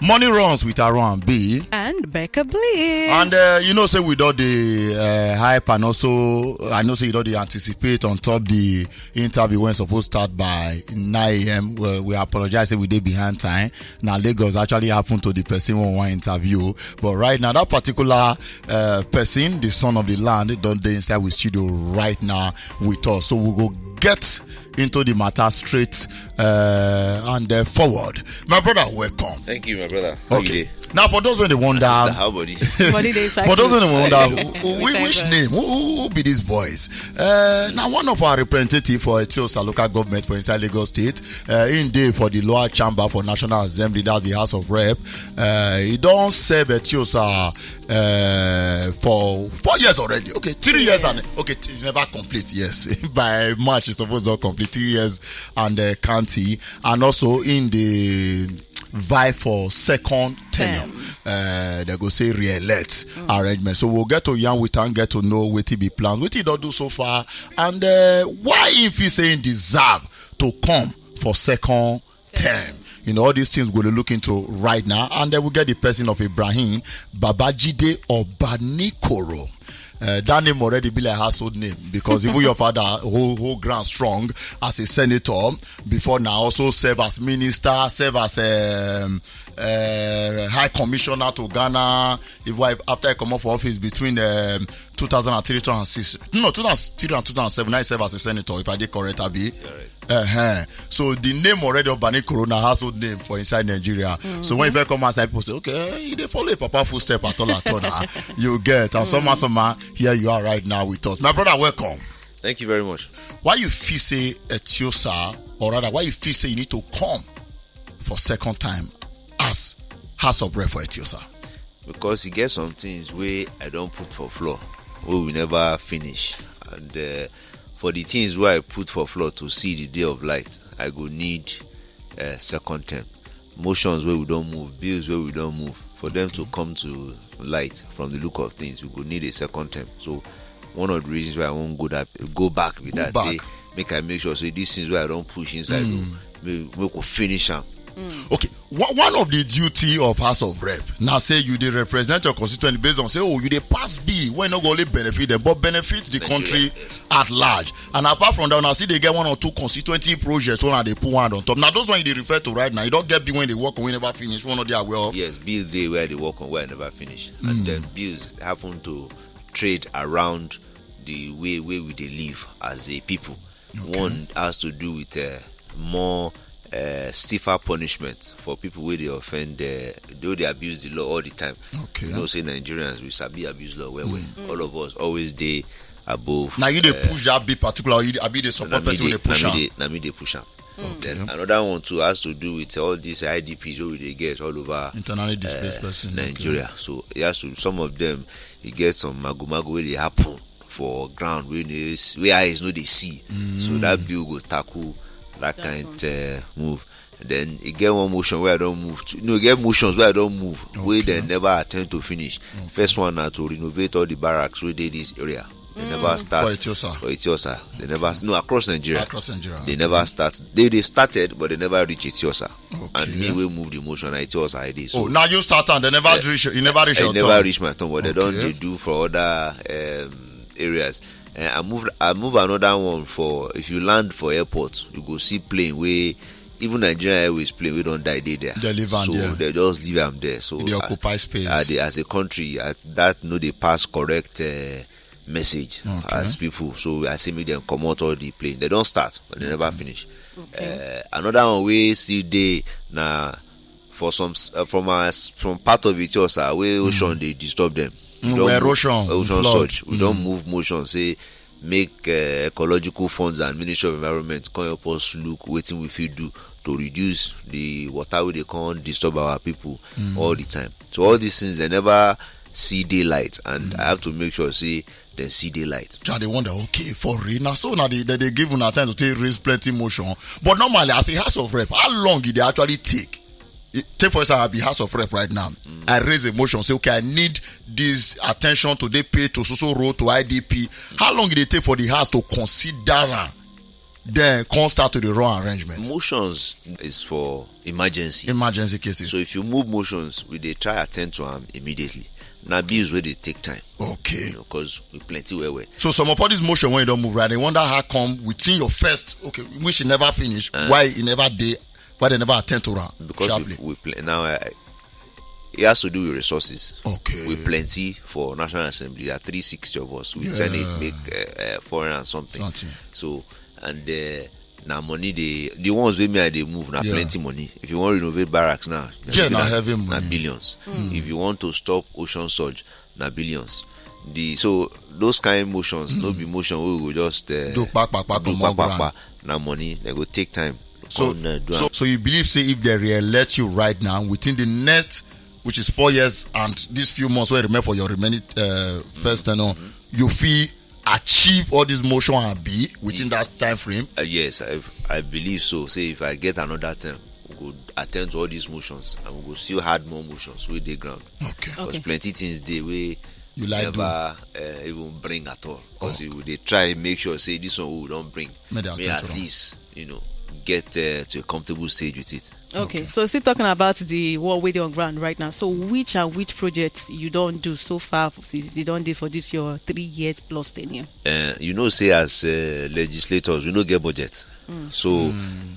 Money runs with Aaron B. And Becca Bliss. And say we do the hype, and also I know say you do the anticipate on top the interview when supposed to start by 9 a.m. We apologize say we did behind time. Now Lagos actually happened to the person who want interview, but right now that particular person, the son of the land, don't they inside with studio right now with us. So we go get into the matter straight and forward. My brother, welcome. Thank you, my brother. How okay. Now, for those when they wonder, how body? For those when they wonder, which name? Who be this voice? Now, one of our representatives for Etiosa local government for inside Lagos State, in day for the lower chamber for National Assembly, that's the House of Rep. He don't serve Etiosa for 4 years already. Okay, 3 years and okay, never complete. Yes, by March it's supposed to complete 3 years and county, and also in the vie for second tenure. They go say re-elect arrangement. So we'll get to yarn with and get to know what he be planned, what he don't do so far, and why if he saying deserve to come for second term. You know, all these things we'll look into right now, and then we'll get the person of Ibrahim Babajide Obanikoro. That name already be like a household name, because even your father whole ground strong as a senator before now, also serve as minister, serve as high commissioner to Ghana. After I come off office between 2003 and 2006, no 2003 and 2007, I serve as a senator. If I did correct, I be. So the name already of Obanikoro na household name for inside Nigeria. So when you come outside, people say, okay, they follow a papa footstep at all. You get, and somehow, here you are right now with us. My brother, welcome. Thank you very much. Why you feel say Etiosa, or rather, why you feel say you need to come for second time as House of Rep for Etiosa? Because you get some things where I don't put for floor, where we never finish, and for the things where I put for floor to see the day of light, I go need second term. Motions where we don't move, bills where we don't move, for them to come to light from the look of things, we go need a second term. So one of the reasons why I won't go back with that, say, make sure say these things where I don't push inside, we will finish them. Okay, one of the duty of House of Rep now say you they represent your constituent based on say you they pass B when not only benefit them but benefit the country at large. And apart from that, now see they get one or two constituency projects when they put one on top. Now those ones they refer to right now, you don't get B when they work on we never finish. One of they are aware of. Yes, bills day where they work on where I never finish, and then bills happen to trade around the way we they live as a people. Okay. One has to do with more stiffer punishment for people where they offend, though they abuse the law all the time. Okay. You know, say Nigerians, we sabi abuse law where all of us always they above. Now you they push that be particular, I be the support person they push out. Now me they push out. Then another one too has to do with all these IDPs where they get all over internally displaced person Nigeria. Okay. So it has to, some of them you get some mago where they happen for ground where eyes know they see. So that bill go tackle that kind move. Then you get one motion where I don't move. You get motions where I don't move, where they never attempt to finish. First one now to renovate all the barracks where they this area. They never start. For Etiosa. They never across Nigeria. They never start. They started, but they never reach Etiosa. Okay. And me we move the motion at Etiosa ID. So now you start and they never reach. You never reach your turn. Never reach my turn. But they do for other areas. I move another one for if you land for airport, you go see plane where even Nigerian Airways plane we don't die there. They live on there. They just leave them there. So they occupy space. As a country, that they pass correct message as people. So I see me them come out all the plane. They don't start, but they never finish. Okay. Another one we see they now for some from part of it also where ocean they disturb them. Erosion surge. We don't move motion. Say make ecological funds and Ministry of Environment can help us look waiting we feel do to reduce the water where they can't disturb our people all the time. So all these things they never see daylight, and I have to make sure say they see daylight. They wonder, okay, for real now. So now they give una time to take raise plenty motion. But normally as a House of Rep, how long did they actually take? Take for instance, I'll be House of Rep right now. I raise a motion, say, okay, I need this attention to they pay to social road to IDP. How long did it take for the House to consider then can't start to the raw arrangement. Motions is for emergency cases. So if you move motions, we they try attend to them immediately. Now bills where they take time. Okay. Because we plenty where. So some of all this motion when you don't move right, they wonder how come within your first which you never finish, why you never did, why they never attend to that. Because we now it has to do with resources. Okay. We plenty for National Assembly. There are 360 of us. We Senate make 400 and something. So and now money the ones with me they move now plenty money. If you want to renovate barracks now, now heavy money. Now billions. If you want to stop ocean surge, now billions. So those kind of motions, no be motion we will just do now money. They go take time. So you believe say if they re-elect you right now within the next, which is 4 years and these few months where you remember for your remaining first tenure, you feel achieve all this motion and be within that time frame? Yes, I believe so. Say if I get another term, we go attend to all these motions and we go still add more motions with the ground. Okay. Because plenty things they you like never even bring at all. Because they try make sure say this one we don't bring. May at least get to a comfortable stage with it. Okay. So still talking about the what we do on ground right now. So which projects you don't do so far? You don't do for this your 3 years plus tenure. Say as legislators we no get budget. So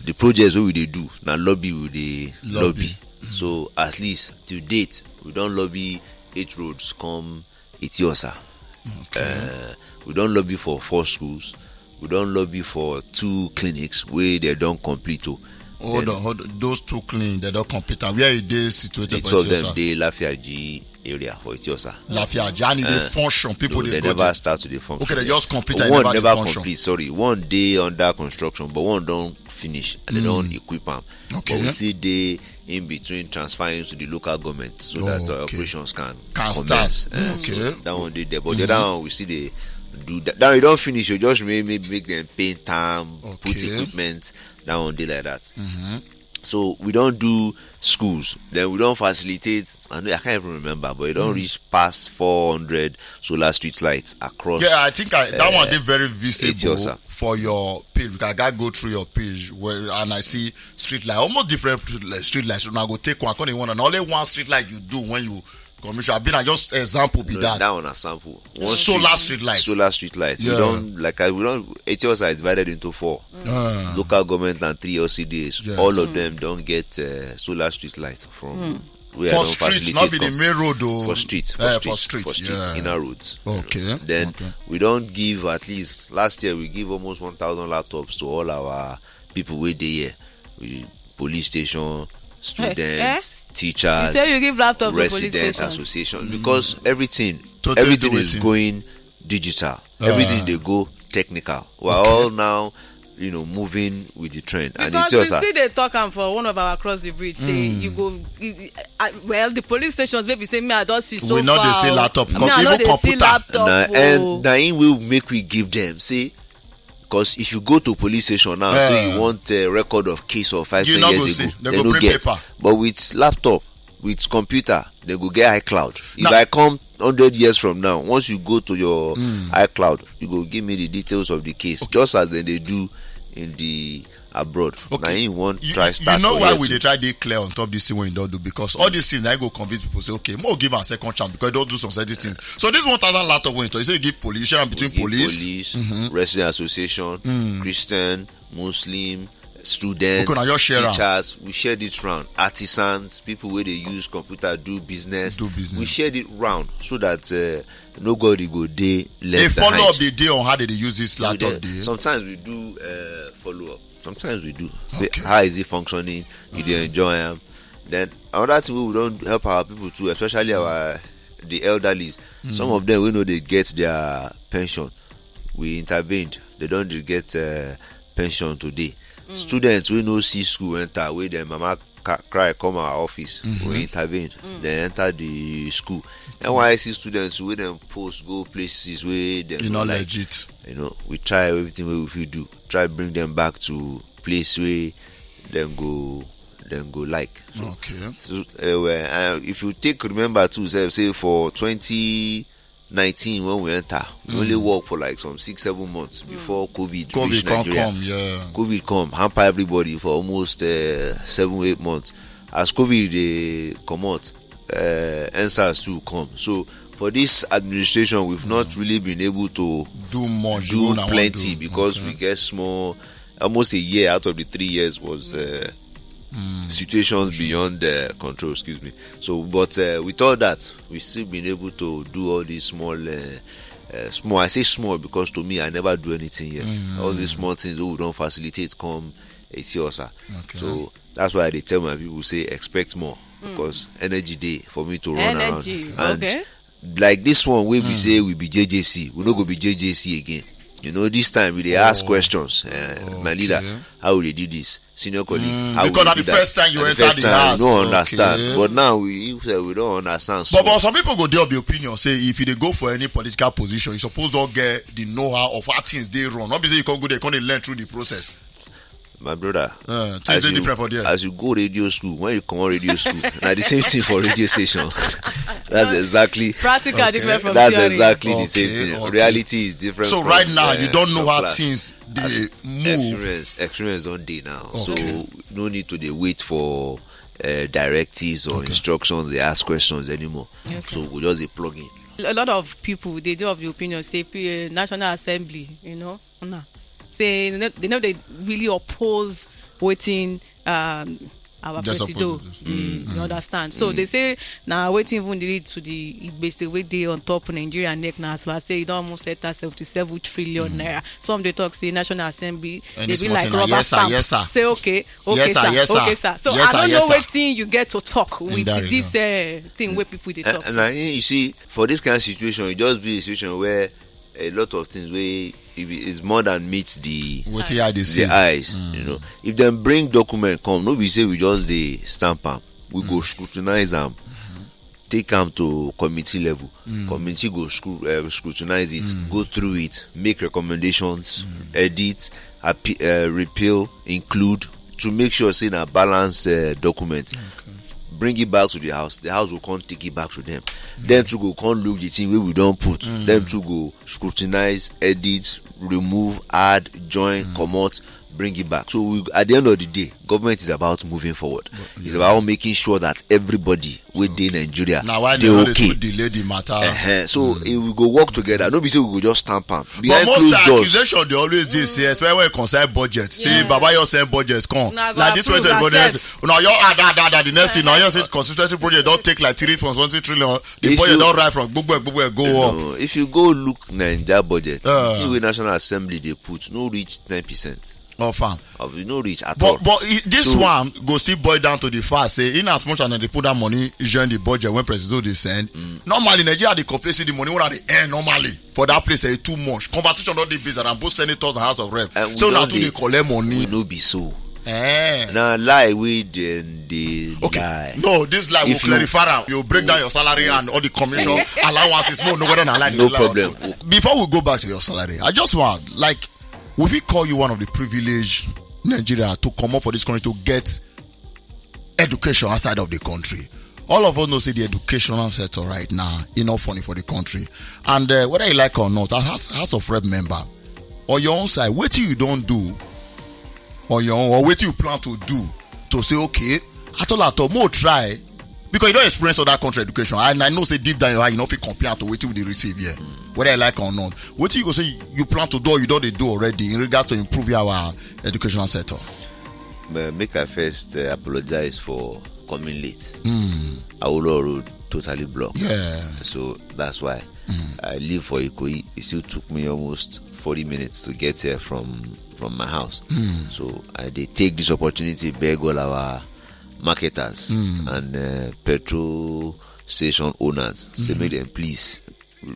the projects we they do now lobby we they lobby. So at least to date we don't lobby 8 roads come Etiosa. We don't lobby for 4 schools. We don't lobby for 2 clinics where they don't complete. Hold on. Those 2 clinics they don't complete. And where are they situated for Etiosa? Etiosa? Them they Lafiaji area for Etiosa. Lafiaji and they function. People they never start to the function. Okay, they just complete. One never complete. Sorry, one day under construction, but one don't finish and they don't equip them. Okay. But we see they in between transferring to the local government so that operations can start. So that one they there, but the other one we see they do that. Now you don't finish, you just maybe make them paint time, put equipment. That one day like that. So we don't do schools. Then we don't facilitate. I can't even remember, but we don't reach past 400 solar street lights across. Yeah, I think that one did very visible for your page. I gotta go through your page and I see street light, almost different street lights. So now go take one, and only one street light you do when you commission. I've been just example be that. That one a sample. One solar street light. Solar street light. Yeah. We don't. Etiosa is divided into 4. Local government and 3 LCDs. Yes. All of them don't get solar street light from. For streets, not be the main road though. For streets, inner roads. Okay. Then we don't give at least. Last year we give almost 1,000 laptops to all our people where they here. Police station, students, teachers, you give laptop resident association because everything is going digital. Everything they go technical. We're all now moving with the trend. Because and it's we still they talk for one of our across the bridge say you go the police stations maybe say me I don't see so far. We know they say laptop even computer. And now will make we give them say. Because if you go to police station now, say you want a record of case of 5-10 years ago, they go get paper. But with laptop, with computer, they go get iCloud. If I come 100 years from now, once you go to your iCloud, you go give me the details of the case, just as they do in the abroad. Now you want try start. You know why we they try to clear on top this thing when you don't do, because all these things I go convince people say okay, more give a second chance because they don't do some certain things. So this 1,000 laptop when you say you give police, you share between police, resident association, Christian, Muslim, students, teachers. We shared it round. Artisans, people where they use computer do business. We shared it round so that nobody go day left. They follow up the day on how they use this laptop. Sometimes we do follow up. Sometimes we do. Okay. How is it functioning? You they enjoy them. Then another thing we don't help our people too, especially the elderlies. Some of them we know they get their pension. We intervened. They don't get pension today. Students we know see school enter where their mama cry come our office. We intervened. They enter the school. NYC students we them post go places where they not legit. We try everything we do. Try bring them back to place where them go like. So, if you remember too, say for 2019 19 when we enter. We only work for like some 6-7 months before COVID reached Nigeria. COVID come, hamper everybody for almost 7-8 months. As COVID they come out, answers to come. So for this administration, we've not really been able to do plenty because we get small. Almost a year out of the 3 years was situations beyond control. Excuse me. So, but with all that, we've still been able to do all these small. I say small because to me, I never do anything yet. All these small things we don't facilitate come it's yours. So that's why they tell my people say expect more because energy day for me to run around. And like this one where we say we be JJC, we don't go be JJC again. You know, this time we ask questions. My leader, how will they do this? Senior colleague, how because at the first time you enter the house, you don't understand. But now we don't understand. So. But some people go there the opinion say if you go for any political position, you suppose to get the know-how of how things they run. Not because you can go there, can learn through the process. My brother, things are different for there. As you go radio school, when you come on radio school, now the same thing for radio station. That's exactly practical different from that's theory. Exactly the same thing. Reality is different. So right now you don't know how things they move. Experience on day now. So no need to wait for directives or instructions. They ask questions anymore. So we just plug in. A lot of people they do have the opinion say National Assembly, you know, say they really oppose waiting our president. You understand? So they say now waiting even lead to the basic way they on top of Nigeria neck now. So I say it almost set at 77 trillion naira. Some they talk say National Assembly and they be like rubber stamp. Say okay, sir. So I don't know waiting you get to talk with this thing where people they talk. And you see, for this kind of situation, it just be a situation where a lot of things where is more than meets the eyes. You know, if them bring document come, no we say we just the stamp them, we go scrutinize them, take them to committee level. Committee go scrutinize it, go through it, make recommendations, edit, repeal, include, to make sure say a balanced document. Bring it back to the house will come take it back to them. Them to go come look the thing where we don't put. Them to go scrutinize, edit, remove, add, join, come out, bring it back. So at the end of the day, government is about moving forward. It's about making sure that everybody within Nigeria now why they okay. Delay the matter. So it will go work together. Nobody say we go just stamp am. But most accusation they always do say, especially when it concern budget. Say Baba your send budgets come. Like this 20 budget. Now your the next thing now your say constituency project don't take like 3.1 trillion. The budget don't rise from go up. If you go look Naija budget, see where National Assembly they put no reach 10%. Fam. You know reach at all. But this one go still boil down to the fact say in as much as they put that money during the budget when president they send. Normally Nigeria they complain the money when they earn normally for that place is too much. Conversation not the based on both senators and House of Rep. So now they collect money. We no be so. Now lie with the lie. No, this lie will clarify. You break down your salary and all the commission allowances. No whether no problem. Before we go back to your salary, I just want will we call you one of the privileged Nigeria to come up for this country to get education outside of the country? All of us know say the educational sector right now enough funny for the country. And whether you like or not, as House of Rep member, or your own side, what you don't do, or your own, or what you plan to do to say, okay, at all, more try. Because you don't experience other country education. And I know say deep down your heart, you know if you compare to what you receive here. Whether I like or not. What you go say you plan to do or you don't do already in regards to improve our educational sector? Make I first apologize for coming late. Our road totally blocked. So that's why I live for Ikoyi. It still took me almost 40 minutes to get here from my house. So I did take this opportunity to beg all our marketers and petrol station owners say make them please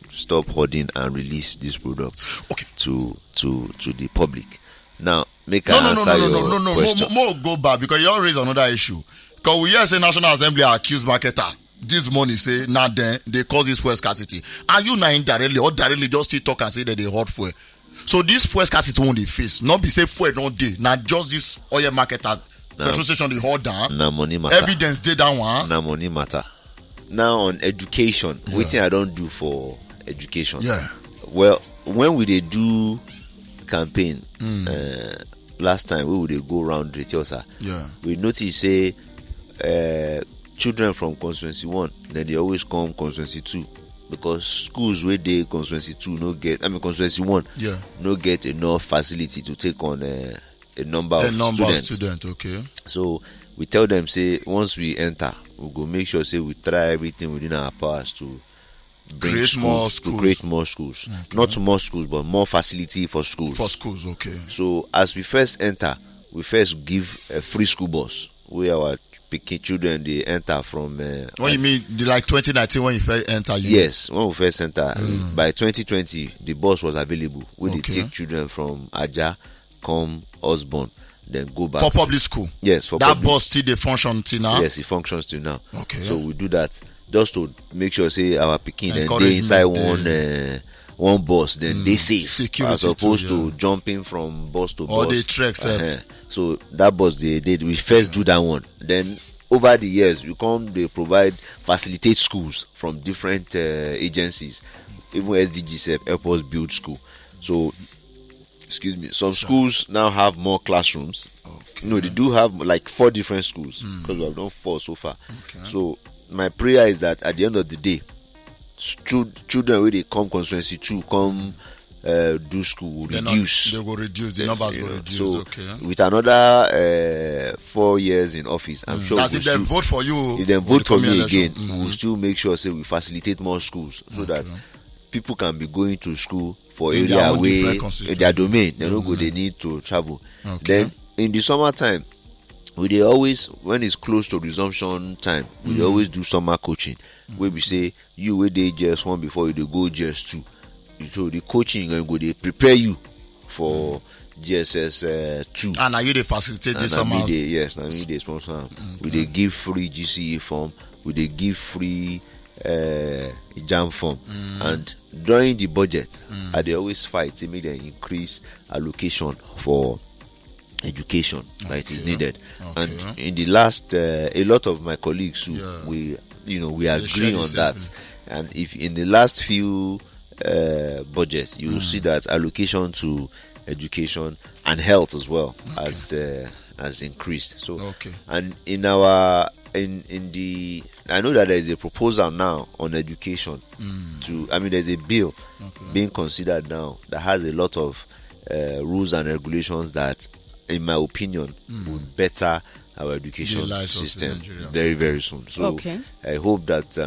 stop hoarding and release these products to the public. Now make I answer your question. More go back because you all raise another issue. Because we hear say National Assembly accused marketer this money say now then they cause this fuel scarcity. Are you now indirectly or directly just still talk and say that they hoard fuel? So this fuel scarcity won't they face. Not be say fuel not day. Now just this oil marketers petrol station they hold down. Now money matter. Evidence did that one. Now money matter. Now on education, waiting I don't do for education. Yeah. Well, when we dey do campaign last time, we would go round Retiosa. Yeah. We notice say children from constituency 1, then they always come constituency 2 because schools where they constituency 2 no get, constituency 1 no get enough facility to take on a number of students. Okay. So we tell them, say, once we enter, we go make sure, say, we try everything within our powers to create more schools. Okay. Not more schools, but more facility for schools. Okay. So as we first enter, we first give a free school bus where our children they enter from. What you mean, like 2019 when you first enter? Yes, when we first enter. By 2020, the bus was available. Where they take children from Aja, come Osborne, then go back for public school. Yes, for that bus still they function till now. Yes, it functions till now. Okay. So we do that just to make sure, say, our pikin and they inside one bus, then they safe. Security as opposed to jumping from bus to or bus. Or they trek self. So that bus they did. We first do that one. Then over the years, they facilitate schools from different agencies. Even SDG help us build school. So, excuse me, some schools now have more classrooms. Okay. No, they do have like 4 different schools because we have done 4 so far. Okay. So my prayer is that at the end of the day, children when they come constituency 2 come do school will reduce. They will reduce, the numbers will reduce. So with another 4 years in office, I'm sure that's if they vote for you. If they vote for me again, we'll still make sure, say, we facilitate more schools so that people can be going to school for in area where in their domain. They don't go, they need to travel. Okay. Then in the summertime, we always, when it's close to resumption time, we always do summer coaching where we say, you where they JS1 before you go JS2. So the coaching and go they prepare you for GSS 2. And are you the facilitate this summer? Yes, now we the sponsor. Okay. We they give free GCE form. We they give free jam form. And during the budget, they always fight to make them increase allocation for education that is needed. And in the last, a lot of my colleagues we agree on that. And if in the last few budgets, you will see that allocation to education and health as well has increased. So and in our in the, I know that there is a proposal now on education there's a bill being considered now that has a lot of rules and regulations that, in my opinion, would better our education system very, very soon. So I hope that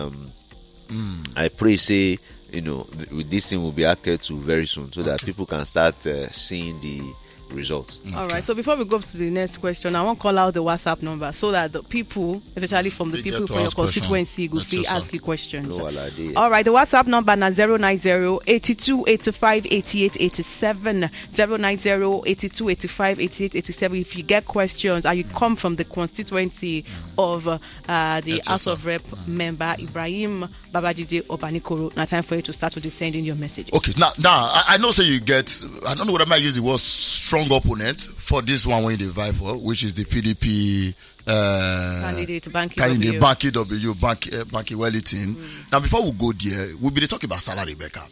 I pray, say, this thing will be acted to very soon so that people can start seeing the results. All right. So before we go to the next question, I want to call out the WhatsApp number so that the people, especially from the people from your constituency, will ask you questions. All right. The WhatsApp number is 090-8285-8887. 090-8285-8887. If you get questions and you come from the constituency of the House of Rep member Ibrahim Babajide Obanikoro, now time for you to start with sending your messages. Okay. Now I know, say, you get, I don't know what I might use the word strong opponent for this one when they vie for, which is the PDP candidate Banky Wellington. Now, before we go there, we'll be talking about salary, Becca.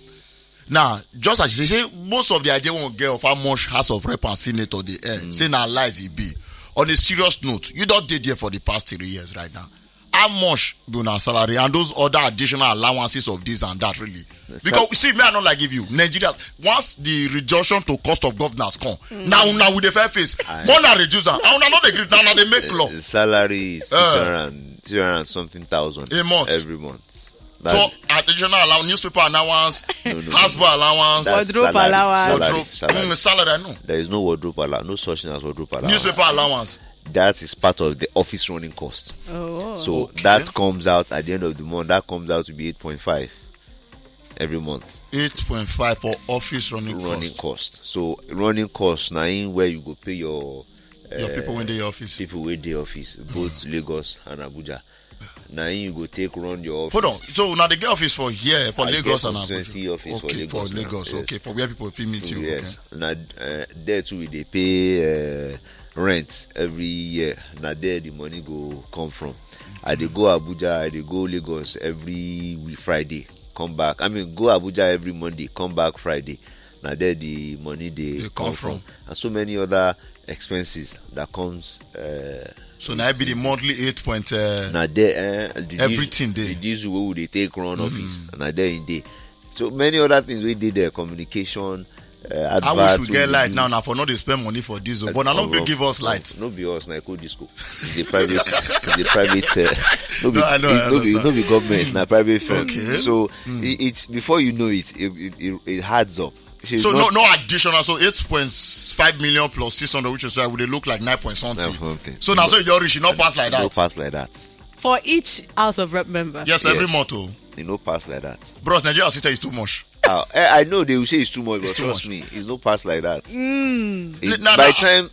Now, just as you say, most of the idea won't get of how much House of Rep and Senator they earn. Say now lies it be. On a serious note, you don't did there for the past 3 years right now. How much be on our salary and those other additional allowances of this and that, really? Because see, me, I don't like give you Nigerians. Once the reduction to cost of governance come, now with the fair face, more than reduce them. I not agree. Now they make law. Salary is 600 something thousand a month every month. So additional allowance, newspaper allowance, houseboy allowance, wardrobe allowance, salary. No, there is no wardrobe allowance. No such thing as wardrobe allowance. Newspaper allowance. That is part of the office running cost. So that comes out at the end of the month. That comes out to be 8.5 every month. 8.5 for office running cost. So running cost now in where you go pay your people in the office. People in the office, both Lagos and Abuja. Now you go take run your office. Hold on. So now they get office for here for Lagos and Abuja. Office for Lagos. Okay, for where people feel meet you. Yes. Now there too they pay rent every year. Now there the money go come from. I they go Abuja, I they go Lagos every Friday. come back. I mean, go Abuja every Monday, come back Friday. Now there the money they come from, and so many other expenses that comes. So now it be the monthly 8 point. Now there, everything there. The diesel will they take run office, and now there in day. So many other things we did there, communication. I wish we get light now for not to spend money for diesel, but now not to give us light. No be us, na Eco Disco. It's a private. No be government, na private firm. Okay. So it's before you know it adds up. So no additional. So 8.5 million plus 600, which is would they look like 9 point something. So now so your rich not pass like that. No pass like that. For each House of Rep member. Yes, every month. You no pass like that. Bros, Nigeria system is too much. I know they will say it's too much, but It's too trust much. me, it's no pass like that.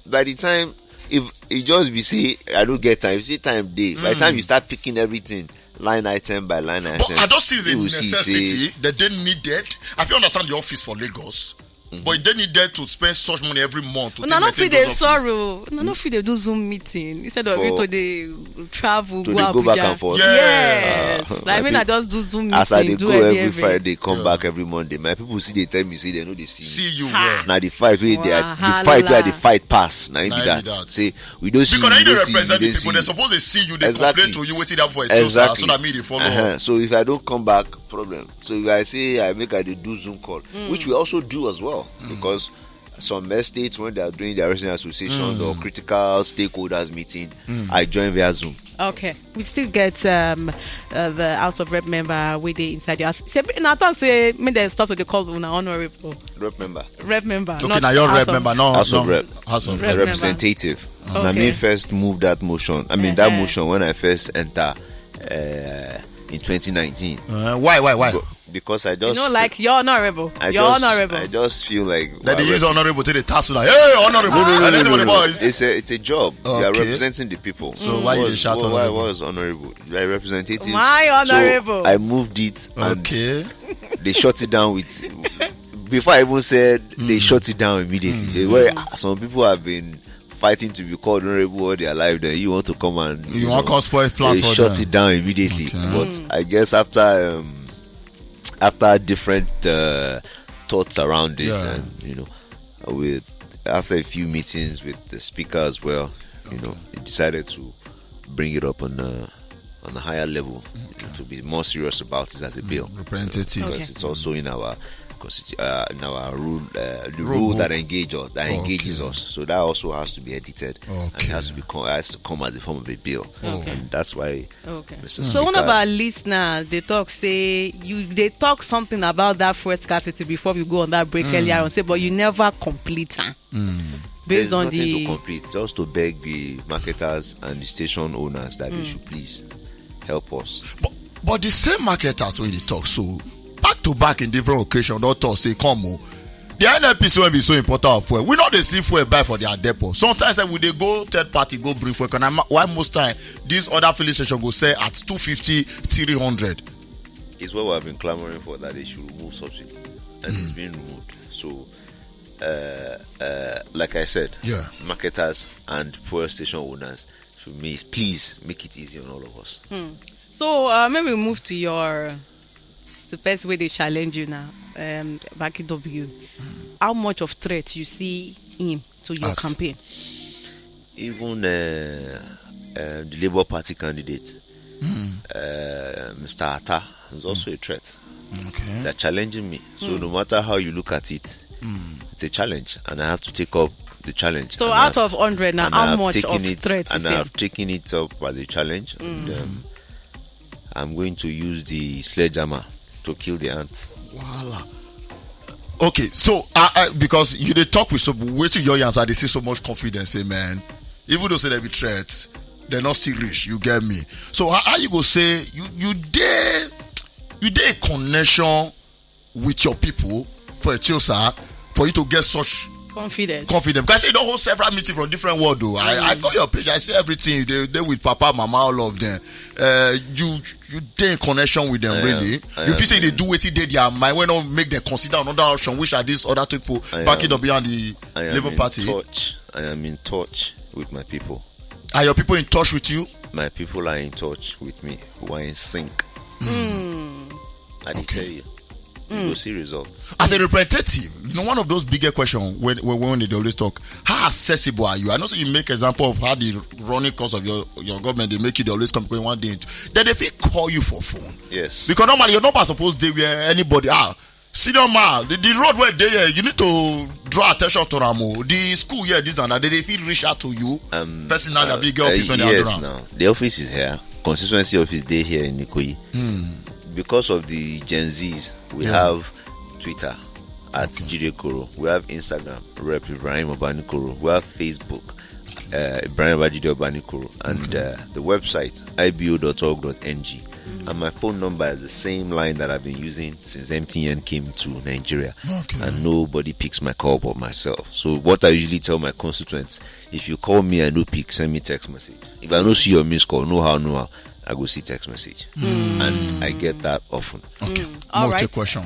By the time, if it just be say I don't get time, you see time day. By the time you start picking everything, line item by line item. But I don't see the you will necessity that they needed. I feel understand the office for Lagos. But they needed to spend such money every month to No, not feel those they sorrow. No, not feel they do Zoom meeting instead of you to they travel, to go they Abuja. go back and forth. Yes, I mean I just do Zoom meeting. As I they do go every every Friday, come back every Monday. My people see they tell me, say they know they see me. See you. Ha. Yeah. Now the fight where they are, the fight where the fight pass. Now it be that. Say we don't see. Because you, they don't see, represent you the don't people. see. They're supposed to see you. They Exactly. complain to you, waiting up for it. Exactly. So that me they follow. So if I don't come back, problem. So if I say I make I dey do Zoom call, which we also do as well, because some estates when they are doing their resident association or critical stakeholders meeting, I join via Zoom. Okay, we still get the House of Rep member with the inside your house. Now talk say me they stop with the call on honorable Rep member. rep member. Okay, now your rep member, no, House of Rep. House of Rep. Rep. Representative. Okay. I mean, first moved that motion. I mean, that motion when I first enter in 2019. Why? Because I just like you're honorable. I just feel like That they use honorable to the task like, hey, honorable. No. Boys. It's a job. You are Okay. representing the people. So why you shout honorable? Why was honorable? You are representative. My honorable. So I moved it and Okay. they shut it down with. Before I even said they shut it down immediately. Where some people have been fighting to be called honorable all their life, then you want to come and You want to come spoil plans they for shut them. it down immediately. Okay. But I guess after different thoughts around it, and after a few meetings with the speaker as well, he decided to bring it up on a higher level to be more serious about it as a bill. Representative. Because it's also in our rule, the rule that engages us. So that also has to be edited and it has to come as the form of a bill. And that's why. Mr. So one Speaker, of our listeners, they talk something about that fuel scarcity before we go on that break earlier and say, but you never complete her. Based there's on nothing the to complete, just to beg the marketers and the station owners that they should please help us. But the same marketers when they talk, so back to back in different occasions, don't talk, say, come on. The NLPC won't be so important of fuel. We know they see fuel buy for their depot. Sometimes when they go third party, go bring fuel. Why most time this other filling station go sell at 250, 300? It's what we have been clamoring for, that they should remove subsidy. And it's been removed. So, like I said, marketers and fuel station owners should please make it easy on all of us. So maybe we move to the best way they challenge you now, back in W. How much of threat you see him to your campaign? Even the Labour Party candidate, Mr. Atta, is also a threat. Okay. They're challenging me. So no matter how you look at it, it's a challenge, and I have to take up the challenge. So out of 100 now, how much of threat and you I see? have taken it up as a challenge, and I'm going to use the sledgehammer to kill the ants. Voila. Okay, so because you they talk with some waiting your answer, they see so much confidence, man. Even though say they be threats, they're not still rich. You get me? So how you go say you dare connection with your people for a TIOSA for you to get such confidence? Because you don't hold several meetings from different world though. I got your page, I see everything. They with Papa, Mama, all of them. You dey in connection with them, really. If you say they do what they their mind, why not make them consider another option, which are these other people backing up behind the Labour Party? I am in touch with my people. Are your people in touch with you? My people are in touch with me. We are in sync. I did tell you. You will see results. As a representative, one of those bigger questions when they always talk, how accessible are you? I know so you make example of how the running cost of your government, they make you they always come going one day. Then they feel call you for phone. Yes. Because normally you're not supposed to where anybody senior man, the road where they you need to draw attention to Ramo. The school here, this and that, they feel reach out to you personally, a bigger office when they're around. Now the office is here. Constituency office day here in Ikoyi. Because of the Gen Zs, we have Twitter at Obanikoro. We have Instagram, Rep Ibrahim Obanikoro. We have Facebook, Ibrahim Obanikoro, and the website ibo.org.ng. And my phone number is the same line that I've been using since MTN came to Nigeria. And nobody picks my call but myself. So what I usually tell my constituents, if you call me and no pick, send me text message. If I don't see your missed call, no how, I go see text message. And I get that often. Okay. All right. Question.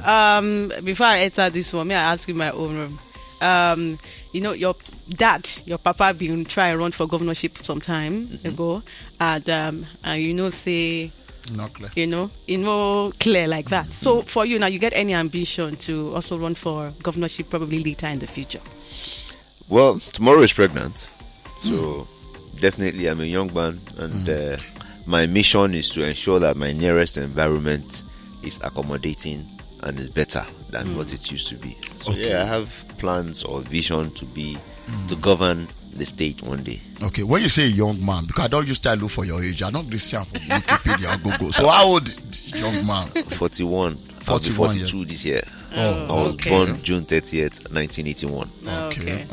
Before I enter this one, may I ask you my own room? Your dad, your papa been try and run for governorship some time ago. And say not clear. Clear like that. So for you now, you get any ambition to also run for governorship probably later in the future? Well, tomorrow is pregnant. So definitely I'm a young man, and my mission is to ensure that my nearest environment is accommodating and is better than what it used to be. So I have plans or vision to govern the state one day. Okay, when you say young man, because I don't use to look for your age, I don't listen from Wikipedia or Google. So how old young man? 41. 41 42 this year. I was born June 30th, 1981. Okay.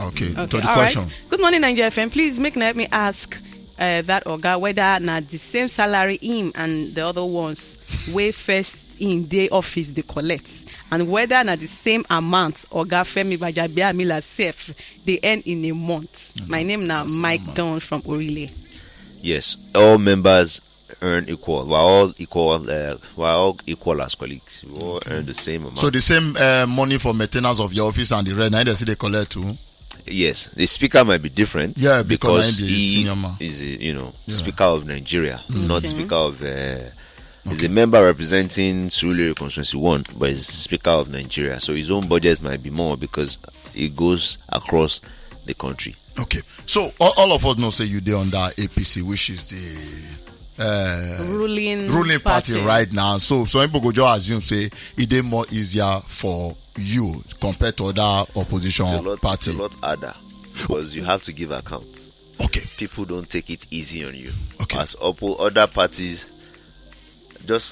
To the All question. right. Good morning, Naija FM. Please let me ask that Oga whether na the same salary him and the other ones way first in day office they collect, and whether na the same amount Oga Femi Bajabiamila self they earn in a month. My name now Mike Don from Orile. Yes, all members earn equal. We're all equal. We're all equal as colleagues. We all earn the same amount. So the same money for maintenance of your office and the rent, now they see they collect too. Yes, the speaker might be different. Yeah, because he is speaker of Nigeria, not speaker of. He's a member representing Surulere Constituency 1, but he's speaker of Nigeria. So his own budget might be more because it goes across the country. Okay, so all of us know say you there under APC, which is the ruling party right now. So some people go just assume say it is more easier for you compared to other opposition party. It's a lot harder because you have to give accounts. Okay, people don't take it easy on you. Okay, as other parties.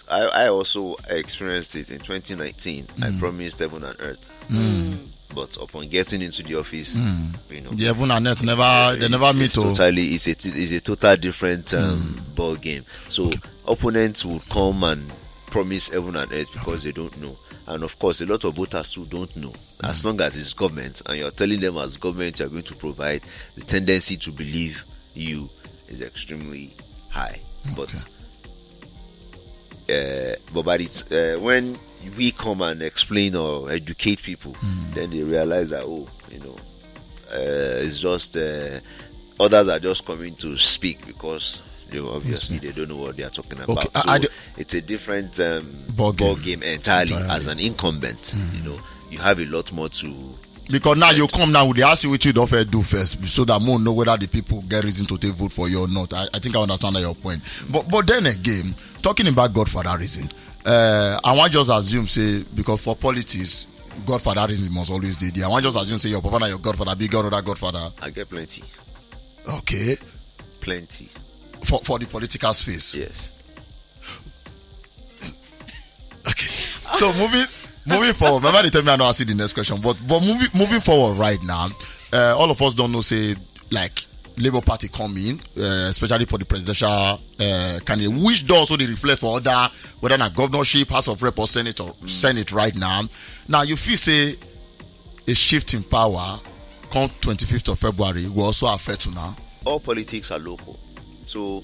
I also experienced it in 2019. I promised heaven and earth, but upon getting into the office, the heaven and earth never meet. It's a total different ball game. So opponents would come and promise heaven and earth because they don't know, and of course a lot of voters too don't know. As long as it's government and you're telling them as government you're going to provide, the tendency to believe you is extremely high. But it's when we come and explain or educate people, then they realize that it's just others are just coming to speak because obviously they don't know what they are talking about. So it's a different ball game entirely. As an incumbent, you have a lot more to. Because now you come now, they ask you what you don't do first, so that more know whether the people get reason to take vote for you or not. I think I understand your point. But then again, talking about godfatherism, I want just assume say because for politics, godfatherism must always be there. I want just assume say your papa and your godfather, big god or that godfather. I get plenty. Okay. Plenty. For the political space. Yes. Okay. So moving forward, remember they tell me I know I see the next question, but moving forward right now, all of us don't know say like Labour Party come in, especially for the presidential candidate, which does also they reflect for other whether not governorship, House of Rep or Senate right now. Now you feel say a shift in power come 25th of February will also affect you now. All politics are local, so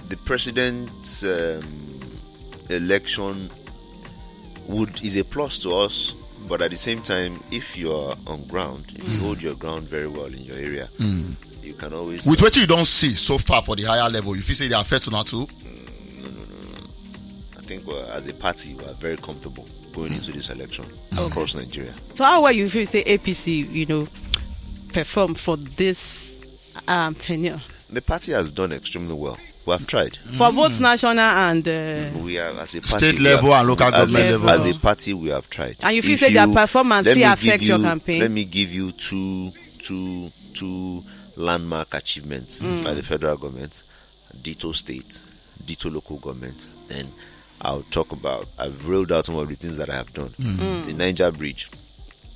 the president's election is a plus to us, but at the same time, if you are on ground, if you hold your ground very well in your area, you can always with what you don't see so far for the higher level. If you say they affect you now too, no. I think as a party, we are very comfortable going into this election across Nigeria. So how well you feel say APC, perform for this tenure? The party has done extremely well. We have tried. For both national and we are as a party, state level and local government level. As a party, we have tried. And you feel say their performance will affect your campaign? Let me give you two landmark achievements by the federal government, ditto state, ditto local government. Then I've rolled out some of the things that I have done. The Naija bridge.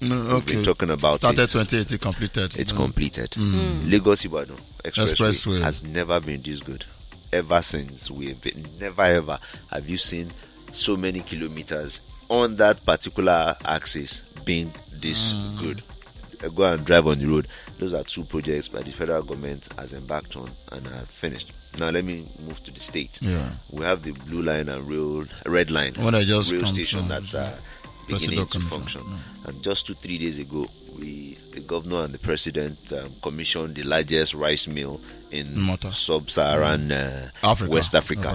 We've been talking about started 2018, completed. It's completed. Lagos Ibadan Expressway has never been this good. Ever since never ever have you seen so many kilometers on that particular axis being this good. Go and drive on the road. Those are two projects that the federal government has embarked on and have finished. Now let me move to the state. We have the blue line and red line rail station that's beginning to function. And just 2-3 days ago, the governor and the president commissioned the largest rice mill in sub-Saharan West Africa.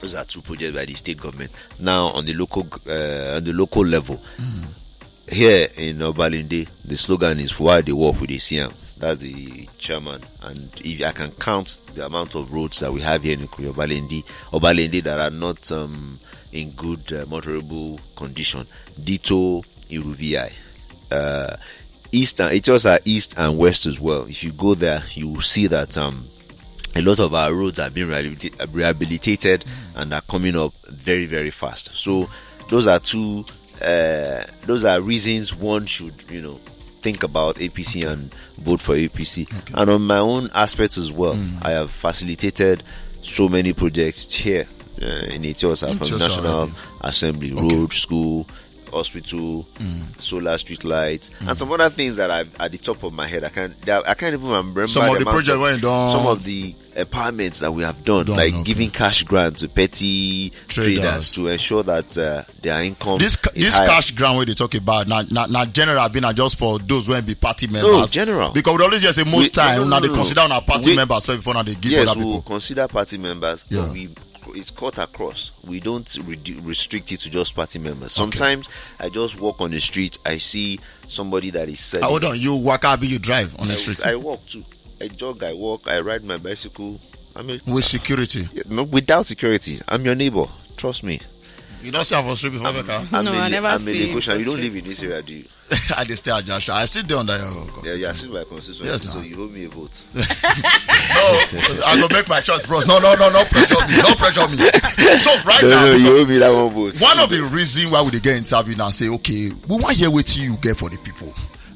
Those are two projects by the state government. Now on the local level, here in Obalende, the slogan is "Why they walk with the CM." That's the chairman. And if I can count the amount of roads that we have here in Obalende that are not in good motorable condition, ditto Iruvii. It also east and west as well. If you go there, you will see that a lot of our roads are being rehabilitated and are coming up very, very fast. So those are reasons one should think about APC and vote for APC. And on my own aspects as well, I have facilitated so many projects here in Etiosa from National Assembly, road, school, hospital, solar street lights, and some other things that are at the top of my head. I can't even remember some of the projects went on. Some of the empowerments that we have done, giving cash grants to petty traders to ensure that their income. This cash grant where they talk about not general, been just for those who be party members. No, general. Because we always just say most time now they consider our party members before now they give other people. Yes, we consider party members, but it's cut across. We don't restrict it to just party members. Sometimes I just walk on the street, I see somebody that is selling. Hold on, you walk out, you drive on the street. I walk too. I jog, I walk, I ride my bicycle. With security? No, without security. I'm your neighbor. Trust me. You don't see on street before the car? I never see. You don't live in this area, do you? I just stay at Joshua. I sit there under your constituency. Yeah, I sit by constituency. Yes, so you owe me a vote. No, I go make my choice, bros. No, pressure me. No pressure me. So now, you owe me that one vote. One of the reasons why we get interviewed and say, okay, we want to hear what you get for the people,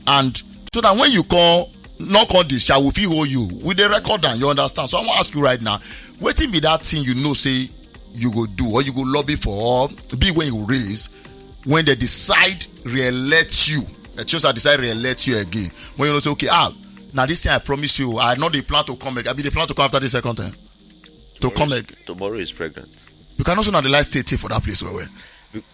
and so that when you call, knock on this, shall we feel hold you with the record down? You understand? So I want to ask you right now, what be that thing say you go do or you go lobby for, or be when you raise when they decide re-elect you. It just decide re-elect you again. When you say, okay, now this thing I promise you, I know they plan to come again. They plan to come after the second time. Tomorrow is pregnant. You can also not the light state for that place where.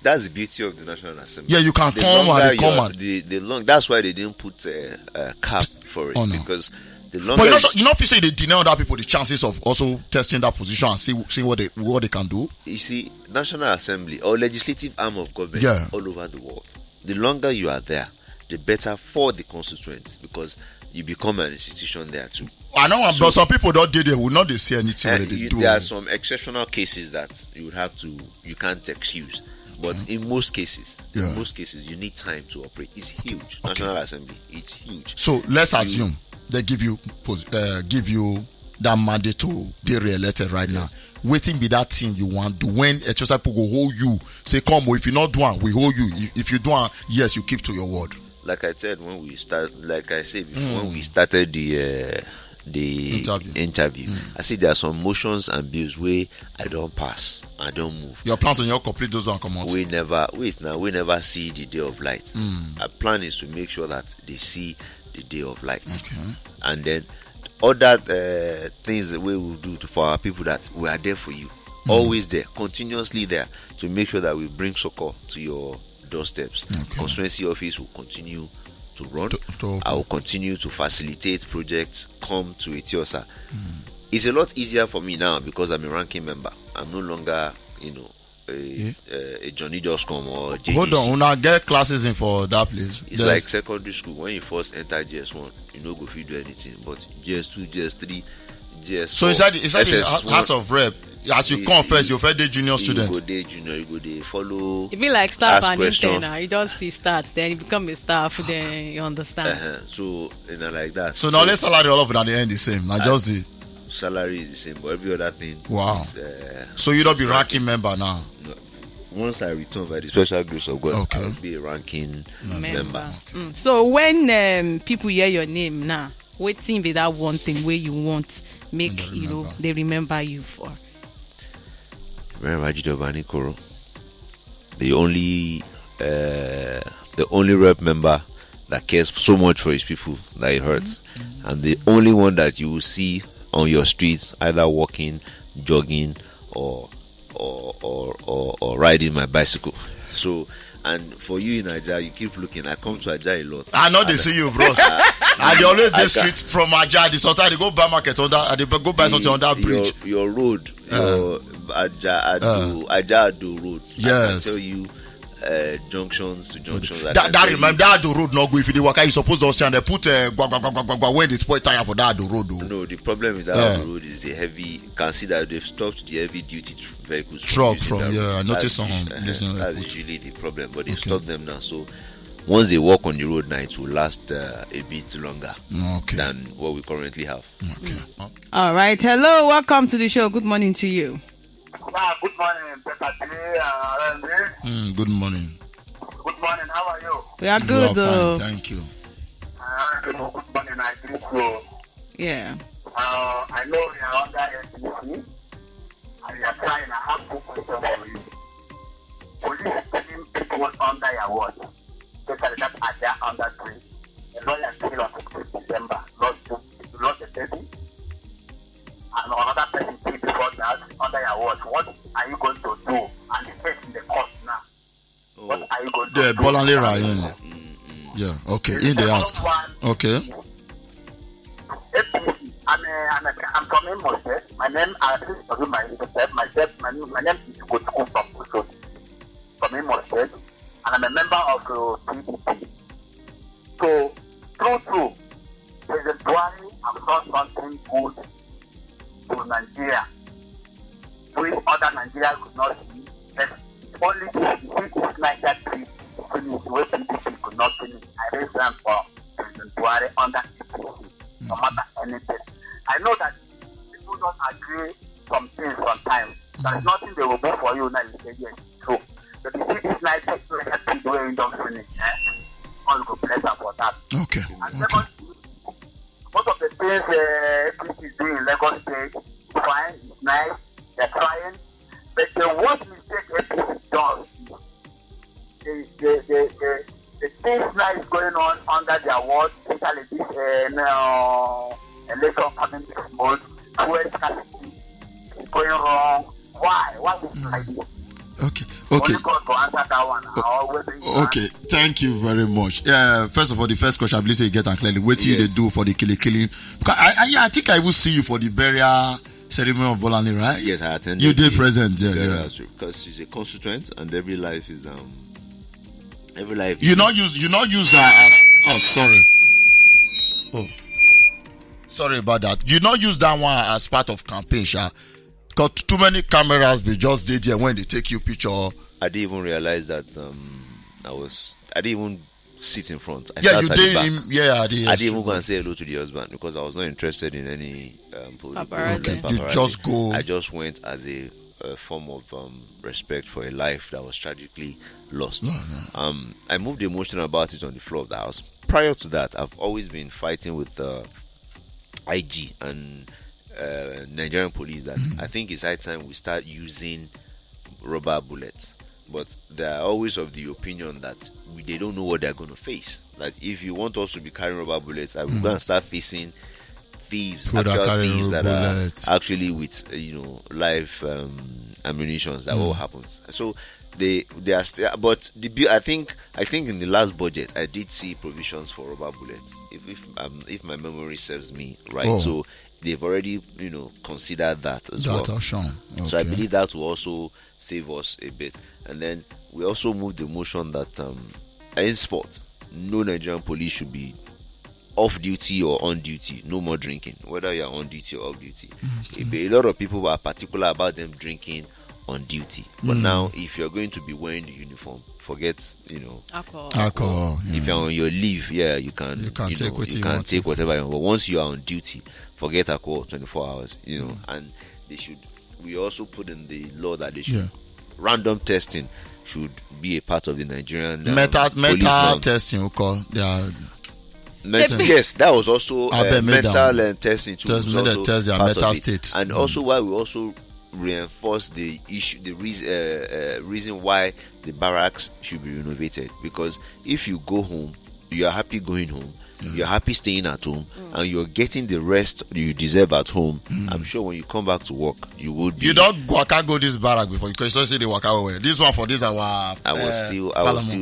That's the beauty of the National Assembly. Yeah, you can come and that's why they didn't put a cap for it, because the longer. But you know, if you say they deny other people the chances of also testing that position and see what they can do. You see, National Assembly or legislative arm of government all over the world. The longer you are there, the better for the constituents, because you become an institution there too. I know, but some people don't do. They will not say anything. They do. There are some exceptional cases that you can't excuse. But in most cases, you need time to operate. It's huge. Okay. National Assembly, it's huge. So let's assume they give you that mandate to be re-elected right now. Waiting be that thing you want to do when a choice people go hold you. Say, come, if you not do one, we hold you. If you do one, yes, you keep to your word. Like I said when we started the interview. I see there are some motions and bills where I don't pass, I don't move. Your plans on your complete those don't come out. We never see the day of light. Our plan is to make sure that they see the day of light. Okay. And then other things that we will do for our people, that we are there for you, always there, continuously there, to make sure that we bring succor to your doorsteps. Constituency office will continue to run. I will continue to facilitate projects come to Etiosa. It's a lot easier for me now because I'm a ranking member. I'm no longer, a Johnny just come or JGC. Hold on, una get classes in for that place. It's like secondary school. When you first enter GS1, you no go fit do anything. But GS2, GS3, GS4. So inside the House of Rep, as you come first, you're the junior student. You go there junior, you go there follow. You be like staff and question. intern. You just see start, then you become a staff, then you understand. So like that. So now let's salary all of it at the end the same. Now just the salary is the same, but every other thing. Wow. Is, so you don't be ranking member now. No. Once I return by the special grace of God, okay. I'll be a ranking member. Okay. So when people hear your name now, waiting be that one thing where you want make they remember you for. Remember Obanikoro, the only rep member that cares so much for his people that it hurts, and the only one that you will see on your streets either walking, jogging, or riding my bicycle. So, and for you in Naija, you keep looking. I come to Naija a lot. I know they see you, bros. And they always the street from Naija. Sometimes they go buy market on that. They go buy something on that bridge. Your road, your Naija road. Yes. I can tell you. Junctions to junctions. That remember that the road not go if you walk. You supposed to and they put when they spoil tire for that the road. Though. No, the problem with that road is the heavy. You can see that they've stopped the heavy duty vehicles. Truck from I noticed some. That's usually the problem, but they've stopped them now. So once they walk on the road now, it will last a bit longer than what we currently have. Okay. All right. Hello, welcome to the show. Good morning to you. Good morning, good morning. Good morning, how are you? We are good, fine, thank you. Good morning, I greet you. Yeah. I know you are under SBC, and you are trying to have two questions for you. Police telling people under your watch, especially that Naija under 3, a lawyer killed on 16th December, lost the baby. And another person killed before that under your watch. What are you going to do? And the case in the court now. What are you going to do? Bolanle Ryan. Yeah, okay. In the ask. Okay. I'm from Imo State. My name is Gotuku from Kusot. From Imo State. And I'm a member of PDP. So, true. President Buhari has done something good to Nigeria, which other Nigeria could not see. Only this Naija trip finish where PDP could not finish. I raised them for President Buhari under PDP, no matter anything. I know that people don't agree some things sometimes. There is nothing they will do for you now. You say yes, true. But you see this Naija trip where you don't finish. God will bless them for that. Okay. And second, most of the things APC is doing in Lagos State, fine, it's nice, they're trying, but the worst mistake APC does is the things now is going on under their watch, especially this election coming this month, where scarcity is going wrong. Why? Why is it like this? Okay. Only God to answer that one. Okay, thank you very much. First of all, the first question I believe you get and clearly what you they do for the killing. Because I think I will see you for the burial ceremony of Bolanle, right? Yes, I attended. You did present, yeah. Because she's a constituent, and every life is every life. You not use as sorry. Sorry about that. You not use that one as part of campaign, Sha. Because too many cameras be just there when they take you picture. I didn't even realize that I didn't even sit in front. I you did. I did. I didn't even go and say hello to the husband because I was not interested in any political. Okay. You just go. I just went as a form of respect for a life that was tragically lost. I moved emotional about it on the floor of the house. Prior to that, I've always been fighting with IG and Nigerian police that I think it's high time we start using rubber bullets. But they are always of the opinion that they don't know what they're going to face. That if you want us to be carrying rubber bullets, I will go and start facing thieves that are actually with live ammunitions. That all happens. So they are still. But I think in the last budget I did see provisions for rubber bullets. If my memory serves me right. So they've already, considered that as well. Okay. So I believe that will also save us a bit. And then we also moved the motion that henceforth, no Nigerian police should be off duty or on duty. No more drinking, whether you're on duty or off duty. A lot of people are particular about them drinking on duty. But now, if you're going to be wearing the uniform, forget, Alcohol. If you're on your leave, you can take whatever you want. But once you are on duty, forget alcohol 24 hours, and we also put in the law that they should, random testing should be a part of the Nigerian mental testing, yes, that was also mental testing too. Test their mental state. And also why we also reinforce the issue, the reason why the barracks should be renovated, because if you go home, you are happy going home, you're happy staying at home, and you're getting the rest you deserve at home. I'm sure when you come back to work, you would be. You don't go this barrack before, because you say they waka away. This one for this our. I was still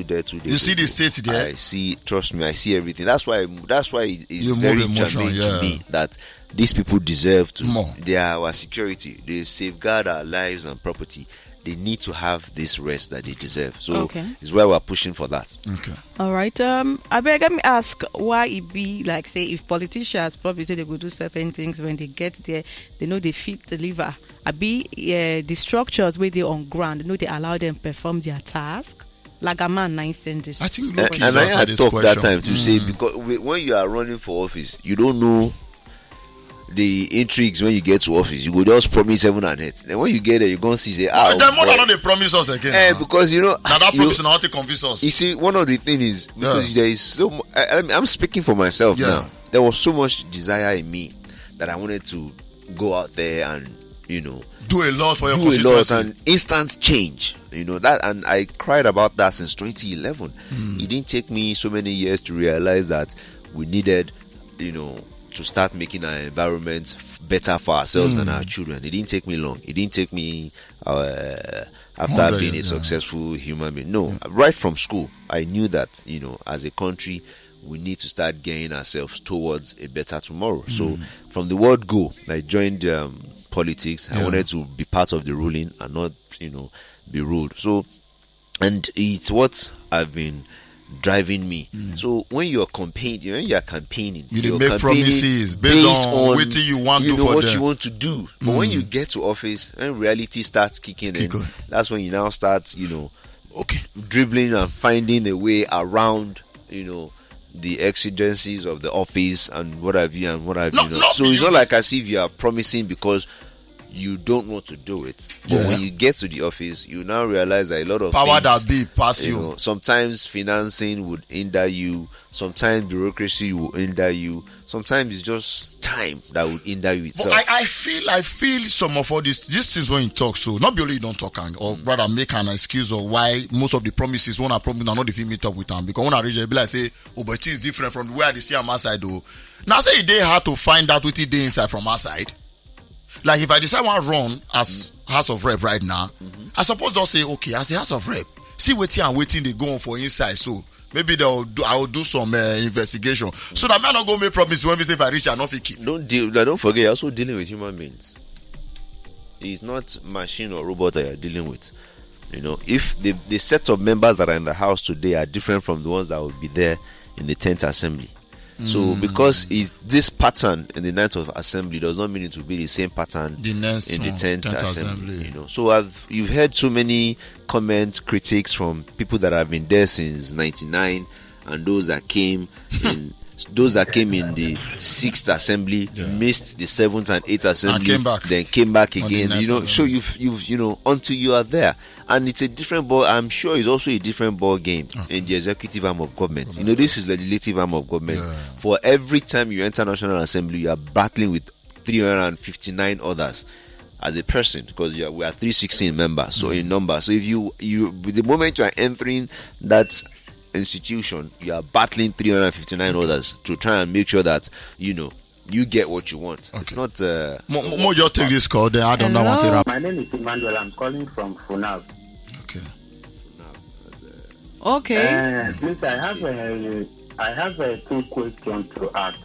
there today. You see the state there. I see. Trust me, I see everything. That's why it's very germane to me that these people deserve to. More. They are our security. They safeguard our lives and property. They need to have this rest that they deserve. So it's why we're pushing for that. Okay. All right. I beg, let me ask why it be like, say, if politicians probably say they go do certain things, when they get there, they know they fit deliver. I be the structures where they on ground, they know they allow them perform their task. Like a man, nice and this. I think and I had talked that time to say, because when you are running for office, you don't know the intrigues. When you get to office, you go just promise heaven and earth. Then when you get there, you go and see say, then more than they promise us again. Because now that promise not to convince us. You see, one of the things is because there is so I'm speaking for myself now. There was so much desire in me that I wanted to go out there and do a lot for your constituency. And instant change. That, and I cried about that since 2011. It didn't take me so many years to realize that we needed, to start making our environment better for ourselves and our children. It didn't take me long. It didn't take me after being a successful human being. No, right from school, I knew that, as a country, we need to start getting ourselves towards a better tomorrow. So from the word go, I joined politics. I wanted to be part of the ruling and not, be ruled. So, and it's what I've been driving me. So when you're campaigning, you make promises based on what you want to do for what them. you want to do. But when you get to office and reality starts kicking in, that's when you now start, dribbling and finding a way around, the exigencies of the office and what have you. So it's not like as if you are promising because you don't want to do it. But when you get to the office, you now realize that a lot of power things, that be pass you. Sometimes financing would hinder you. Sometimes bureaucracy will hinder you. Sometimes it's just time that will hinder you itself. But I feel some of all this is when you talk. So not only you don't talk or rather make an excuse of why most of the promises when I promise are not if you meet up with them, because when I reach, be like say, but it is different from where they see on my side though. Now say they hard to find out what it is inside from our side. Like if I decide I want to run as House of Rep right now, I suppose they'll say, okay, as the House of Rep, see waiting they go on for inside. So maybe I will do some investigation. So that man not go make promise when we say if I reach enough keep. Don't forget, you're also dealing with human beings. It's not machine or robot that you're dealing with. If the set of members that are in the House today are different from the ones that will be there in the 10th Assembly. So because this pattern in the 9th of Assembly does not mean it will be the same pattern in the 10th Assembly. So you've heard so many comments, critiques from people that have been there since 99 and those that came in the 6th Assembly, missed the 7th and 8th Assembly, then came back again. So you've until you are there. And it's a different ball. I'm sure it's also a different ball game in the executive arm of government. This is the legislative arm of government. For every time you enter National Assembly, you are battling with 359 others as a person, because we are 316 members. So in number. So if you the moment you are entering that institution, you are battling 359 others to try and make sure that you get what you want. It's not more just take this call then I don't know what to. My name is Emmanuel. I'm calling from Funav. Okay. Please, I have a two questions to ask.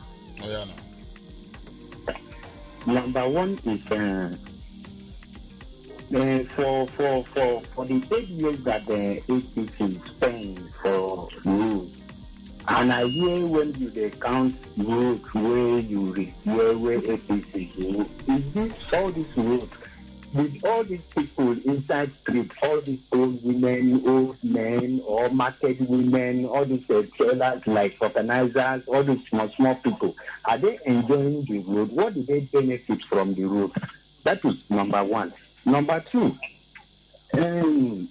Number one is for the 8 years that the APC spent for roads, and I hear when you count roads where you repair where APC do, is this all these roads with all these people inside street, all these old women, old men, or market women, all these sellers like organizers, all these small people, are they enjoying the road? What do they benefit from the road? That is number one. Number two, you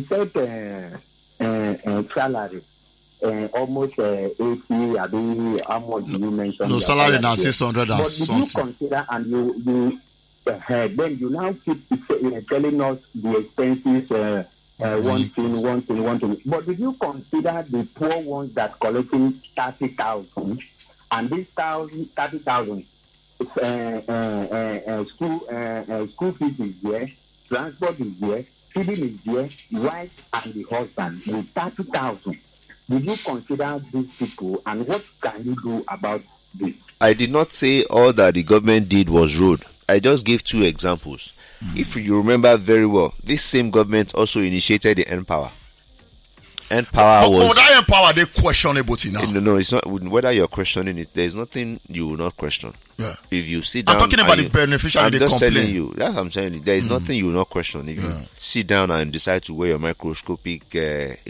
said salary. Almost 80, I mean, how much you mentioned? No, salary now 600 and but something. But you consider, and you then you now keep telling us the expenses, one thing. But did you consider the poor ones that collecting 30,000, and this 30,000 school fees is there, transport is there, feeding is there, wife and the husband with 30,000. Did you consider these people, and what can you do about this? I did not say all that the government did was road. I just gave two examples. If you remember very well, this same government also initiated the Empower. Empower was. But that Empower, they questionable now. No, it's not. Whether you're questioning it, there is nothing you will not question. Yeah. If you sit down, I'm talking about the beneficiary. I'm they just complain. telling you. That's what I'm saying. There is nothing you will not question. If you sit down and decide to wear your microscopic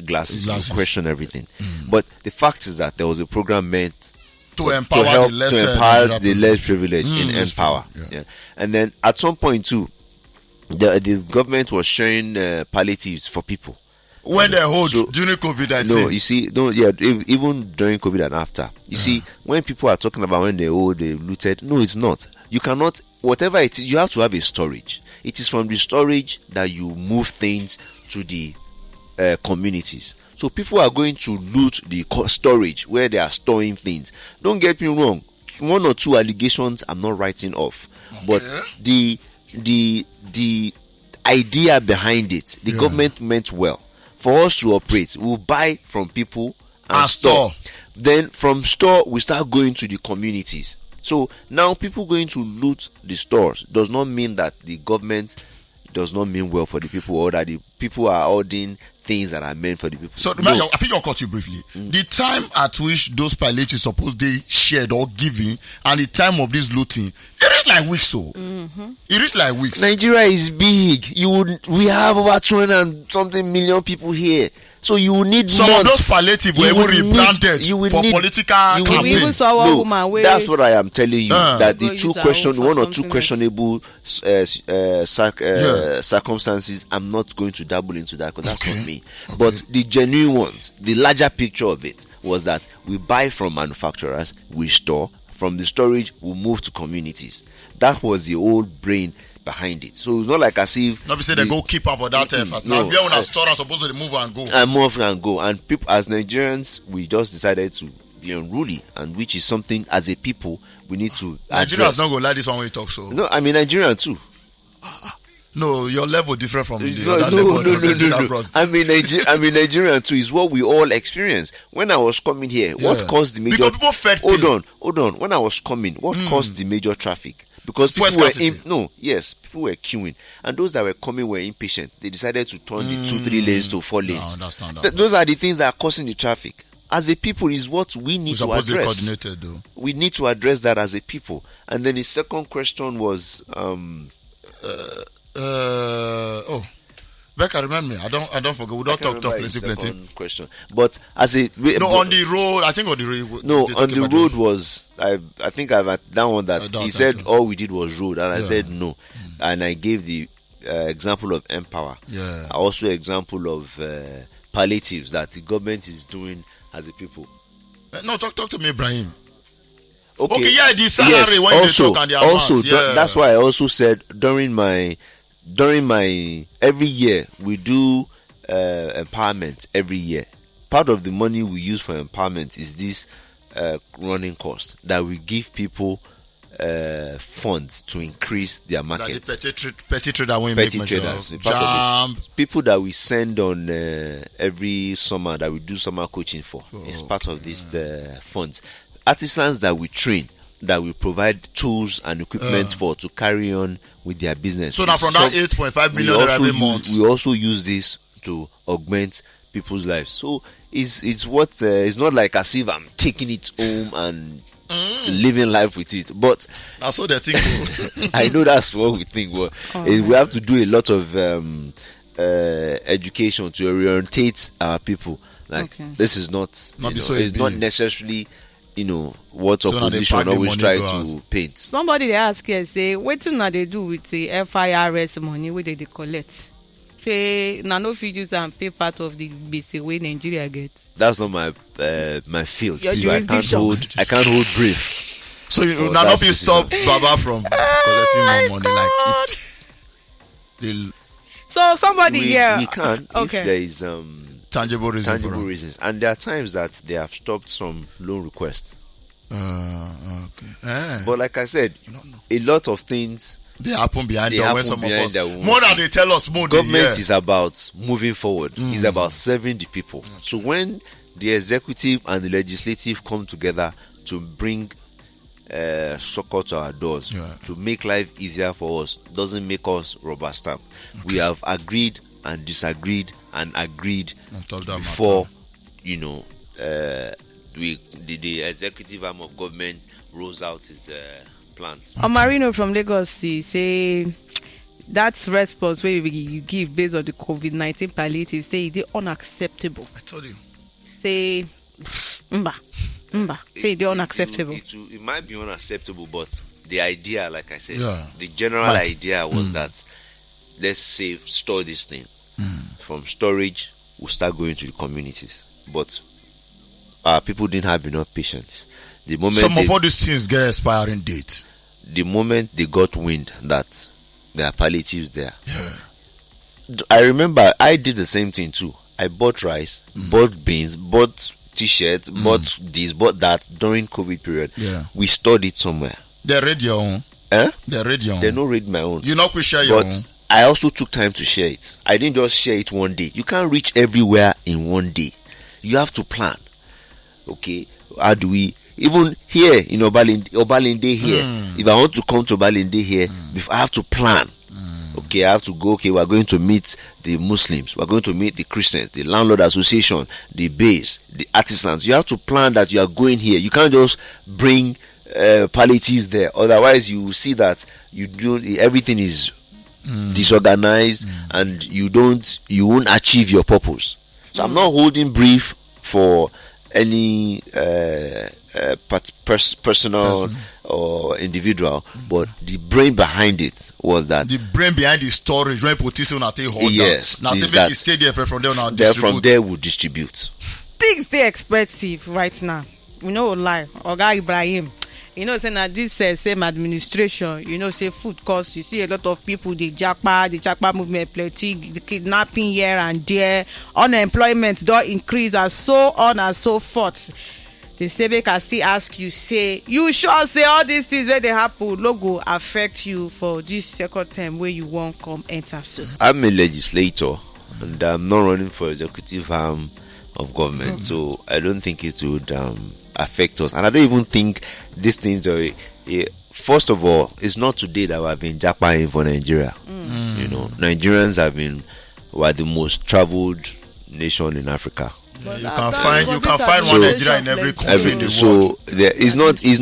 glasses, you question everything. But the fact is that there was a program meant to empower the less privileged in Empower. Yeah. And then at some point too, the government was sharing palliatives for people. When they hold during COVID-19. No, you see, even during COVID and after. You see, when people are talking about when they hold, they looted. No, it's not. You cannot, whatever it is, you have to have a storage. It is from the storage that you move things to the communities. So people are going to loot the storage where they are storing things. Don't get me wrong. One or two allegations I'm not writing off. Okay. But the idea behind it, the government meant well. For us to operate, we'll buy from people and store. Then from store, we start going to the communities. So now people going to loot the stores does not mean that the government does not mean well for the people, or that the people are holding things that are meant for the people. So remember, I think I'll cut you briefly. The time at which those palliatives supposed they shared or giving, and the time of this looting, it reached like weeks. It reached like weeks. Nigeria is big. We have over 200 and something million people here. So you will need some months. of those palliatives were even rebranded for political campaign. We even saw one woman where that's what I am telling you. That the two one or two questionable circumstances, I'm not going to dabble into that because that's not me. Okay. But the genuine ones, the larger picture of it was that we buy from manufacturers, we store. From the storage, we move to communities. That was the old brain behind it. So it's not like as if nobody said they go keep up for that first. Now we are on a store and supposed to move and go. And move and go. And people, as Nigerians, we just decided to be unruly, and which is something as a people we need to Nigerians not gonna like this one when you talk so. No, I mean Nigerian too. No, your level different from the other level. No. I mean Nigerian too is what we all experience. When I was coming here, what caused the major? Because people fed. Hold on. When I was coming, what caused the major traffic? Because people people were queuing, and those that were coming were impatient. They decided to turn the 2-3 lanes to 4 lanes. Those are the things that are causing the traffic. As a people, is what we need to address. We need to address that as a people. And then the second question was, Becca, remember me. I don't forget. We don't talk plenty. Question, but as a on the road, I think on the road. No, on the road was I think I've had that one that he said all we did was road, and I said no, and I gave the example of Empower. Yeah. Also example of palliatives that the government is doing as a people. No, talk to me, Ibrahim. Okay, the salary when also, they talk and the amounts. That's why I also said during my every year we do empowerment every year. Part of the money we use for empowerment is this running cost that we give people funds to increase their market. Petty traders, people that we send on every summer that we do summer coaching for. It's part of these funds. Artisans that we train that we provide tools and equipment for to carry on with their business. So now from that 8.5 million every month, we also use this to augment people's lives. So it's what it's not like as if I'm taking it home and living life with it, but that's what they think. I know that's what we think, but we have to do a lot of education to orientate our people. Like this is not it's not necessarily what opposition always try to paint. Somebody they ask here say, what now they do with the FIRS money where they collect? Say now no fit use and pay part of the BC way Nigeria get. That's not my my field. Your So I can't hold brief. So you now not be stop Baba from collecting more money. God. Like if they so somebody here we can if there is tangible reasons, and there are times that they have stopped some loan requests. But like I said, a lot of things they happen behind them when some of us more than they tell us more. Government is about moving forward. It's about serving the people. So when the executive and the legislative come together to bring succor to our doors, to make life easier for us, doesn't make us rubber stamp. We have agreed and disagreed and agreed before the executive arm of government rolls out his plans. Omarino from Lagos say that response where you give based on the COVID-19 palliative say it is unacceptable. I told you. Say say it is unacceptable. It might be unacceptable, but the idea, like I said, the general idea was that let's store this thing. From storage, we'll start going to the communities. But people didn't have enough patience. The moment some of all these things get expiring date. The moment they got wind that there are palliatives there. I remember I did the same thing too. I bought rice, bought beans, bought t-shirts, bought this, bought that during COVID period. We stored it somewhere. They read your own. They read your own. They don't read my own. You not share your own. I also took time to share it. I didn't just share it one day. You can't reach everywhere in one day. You have to plan. Okay, how do we? Even here in Obalinde here, if I want to come to Obalinde here, I have to plan. Okay, I have to go. Okay, we're going to meet the Muslims. We're going to meet the Christians, the landlord association, the base, the artisans. You have to plan that you are going here. You can't just bring palliatives there. Otherwise, you will see that everything is disorganized and you won't achieve your purpose. So I'm not holding brief for any personal or individual, but the brain behind it was that the brain behind the storage when politicians are hold yes now say make stay there from there now from there we'll distribute. Things dey expensive right now. We no lie. Oga Ibrahim, say na this same administration, say food cost. You see a lot of people, the japa movement plenty, the kidnapping here and there, unemployment don't increase and so on and so forth. The say can still ask you, say you sure say all these things where they happen no go affect you for this second term where you won't come enter soon. I'm a legislator and I'm not running for executive arm of government, so I don't think it would affect us, and I don't even think these things are. First of all, it's not today that we have been jackpotting for Nigeria. Nigerians were the most traveled nation in Africa. You can find one Nigeria in every country in the world. So there is no, it's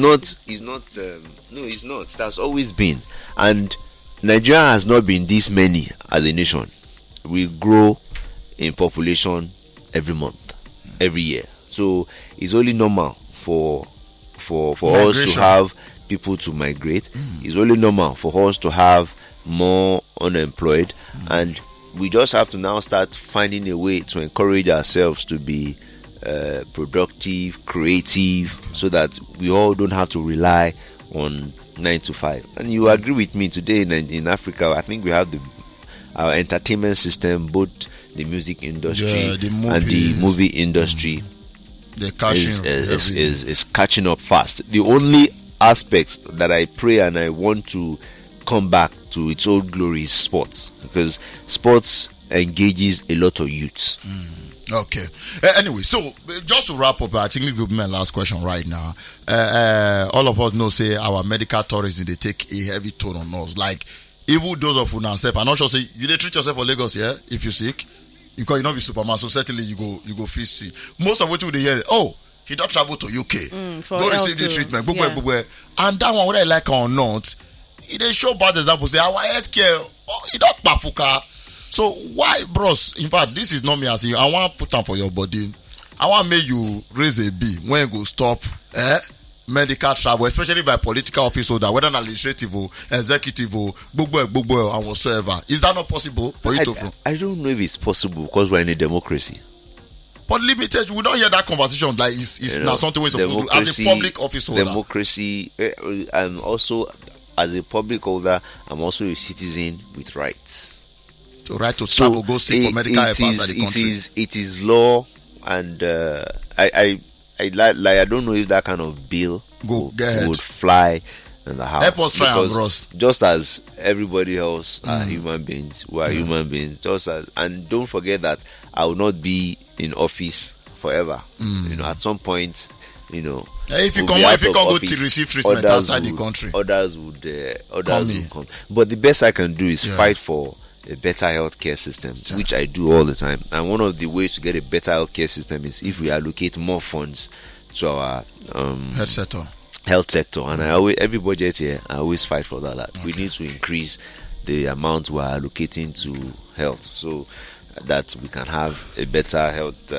not. That's always been, and Nigeria has not been this many as a nation. We grow in population every month, every year. So it's only normal for us to have people to migrate. It's only normal for us to have more unemployed, and we just have to now start finding a way to encourage ourselves to be productive, creative, so that we all don't have to rely on 9 to 5. And you agree with me today in Africa, I think we have our entertainment system, both the music industry and the movie industry is catching up fast. The only aspect that I pray and I want to come back to its old glory is sports, because sports engages a lot of youths. Okay. Anyway, so just to wrap up, I think this will be my last question right now. All of us know, say, our medical tourism, they take a heavy toll on us. Like, even those of you self, I'm not sure, say, you dey treat yourself for Lagos, yeah? If you're sick, because you not be Superman, so certainly you go feel sick. Most of what they hear, oh, he don't travel to UK, go receive the treatment, and that one, whether I like or not, they show bad example. Say our healthcare, it don't pafuka. So why, bros? In fact, this is not me asking you. I want to put them for your body. I want to make you raise a B when you go stop medical travel, especially by political office holder, whether administrative or executive or gbogbo and whatsoever. Is that not possible for you to? I don't know if it's possible because we're in a democracy. But limited, we don't hear that conversation. Like it's not something we're supposed to do as a public office holder. Democracy, and also as a public holder, I'm also a citizen with rights. So right to travel, go seek for medical help outside the country. It is law, and I don't know if that kind of bill would fly in the house. Help us try and bros. Just as everybody else are human beings, we are human beings. And don't forget that I will not be in office forever. At some point, if you can't go to receive treatment outside the country, others would come. But the best I can do is fight for a better healthcare system, which I do all the time. And one of the ways to get a better healthcare system is if we allocate more funds to our health sector. And every budget here, I always fight for that. We need to increase the amount we are allocating to health, so that we can have a better health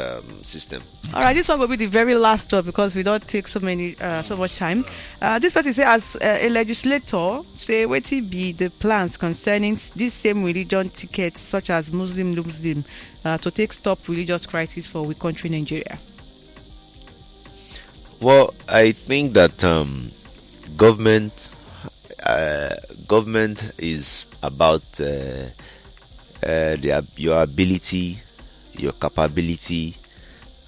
system. All right, this one will be the very last stop because we don't take so much time. This person say, as a legislator, say what be the plans concerning this same religion tickets, such as Muslim to take stop religious crisis for we country Nigeria. Well, I think that government is about your ability, your capability,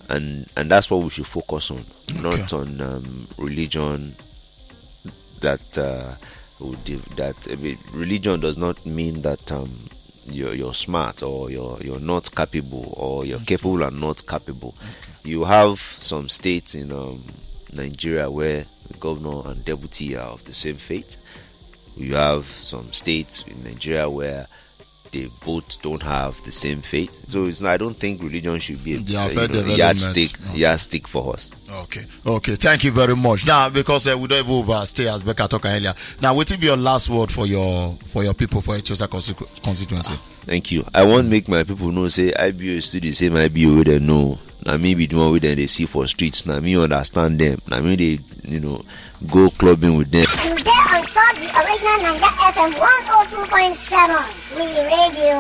and that's what we should focus on, not on religion. Religion does not mean that you're smart or you're not capable, or you're capable and not capable. You have some states in Nigeria where the governor and deputy are of the same faith. You have some states in Nigeria where they both don't have the same faith. So I don't think religion should be a yardstick for us. Okay. Thank you very much. Now, because we don't even overstay, as Becca talked earlier. Now, what will be your last word for your people for Etiosa constituency? Thank you. I want to make my people know, say, IBO is still the same IBO where they know. Now, maybe the one where they see for streets. Now, me understand them. Now, me they, go clubbing with them. You there on top the original Naija FM 102.7. We radio.